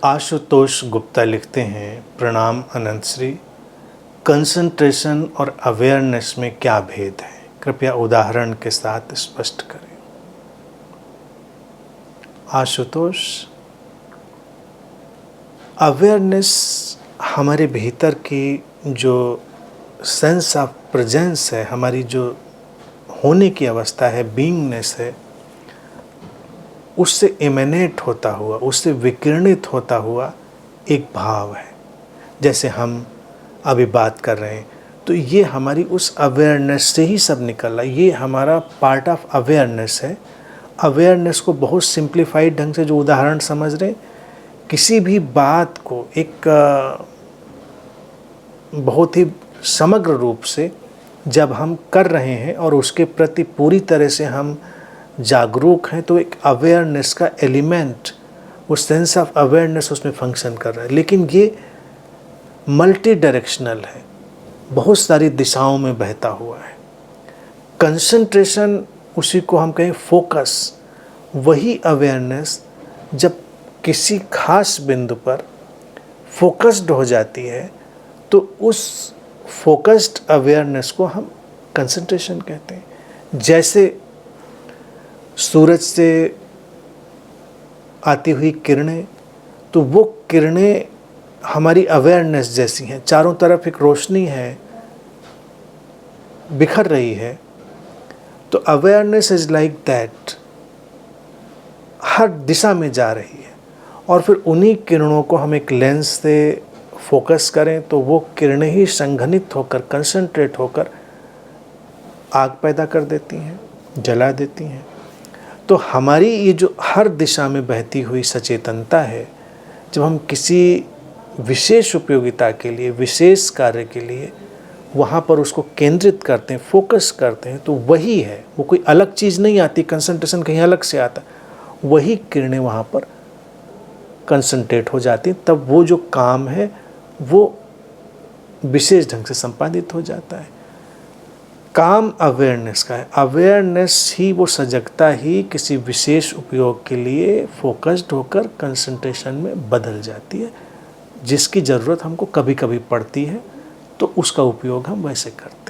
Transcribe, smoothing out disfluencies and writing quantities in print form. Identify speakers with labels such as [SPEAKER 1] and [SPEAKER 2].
[SPEAKER 1] आशुतोष गुप्ता लिखते हैं, प्रणाम अनंत श्री। कंसंट्रेशन और अवेयरनेस में क्या भेद है, कृपया उदाहरण के साथ स्पष्ट करें। आशुतोष, अवेयरनेस हमारे भीतर की जो सेंस ऑफ प्रेजेंस है, हमारी जो होने की अवस्था है, बीइंगनेस है, उससे एमिनेट होता हुआ, उससे विकिरणित होता हुआ एक भाव है। जैसे हम अभी बात कर रहे हैं तो ये हमारी उस अवेयरनेस से ही सब निकल रहा है, ये हमारा पार्ट ऑफ अवेयरनेस है। अवेयरनेस को बहुत सिंप्लीफाइड ढंग से जो उदाहरण समझ रहे हैं, किसी भी बात को एक बहुत ही समग्र रूप से जब हम कर रहे हैं और उसके प्रति पूरी तरह से हम जागरूक हैं, तो एक अवेयरनेस का एलिमेंट, वो सेंस ऑफ अवेयरनेस उसमें फंक्शन कर रहा है। लेकिन ये मल्टी डायरेक्शनल है, बहुत सारी दिशाओं में बहता हुआ है। कंसंट्रेशन, उसी को हम कहें फोकस, वही अवेयरनेस जब किसी खास बिंदु पर फोकस्ड हो जाती है तो उस फोकस्ड अवेयरनेस को हम कंसंट्रेशन कहते हैं। जैसे सूरज से आती हुई किरणें, तो वो किरणें हमारी अवेयरनेस जैसी हैं, चारों तरफ एक रोशनी है, बिखर रही है। तो अवेयरनेस इज लाइक दैट, हर दिशा में जा रही है। और फिर उन्हीं किरणों को हम एक लेंस से फोकस करें तो वो किरणें ही संघनित होकर, कंसंट्रेट होकर आग पैदा कर देती हैं, जला देती हैं। तो हमारी ये जो हर दिशा में बहती हुई सचेतनता है, जब हम किसी विशेष उपयोगिता के लिए, विशेष कार्य के लिए वहाँ पर उसको केंद्रित करते हैं, फोकस करते हैं, तो वही है, वो कोई अलग चीज़ नहीं आती। कंसंट्रेशन कहीं अलग से आता, वही किरणें वहाँ पर कंसंट्रेट हो जाती हैं। तब वो जो काम है वो विशेष ढंग से संपादित हो जाता है। काम अवेयरनेस का है। अवेयरनेस ही, वो सजगता ही किसी विशेष उपयोग के लिए फोकस्ड होकर कंसंट्रेशन में बदल जाती है, जिसकी ज़रूरत हमको कभी कभी पड़ती है, तो उसका उपयोग हम वैसे करते हैं।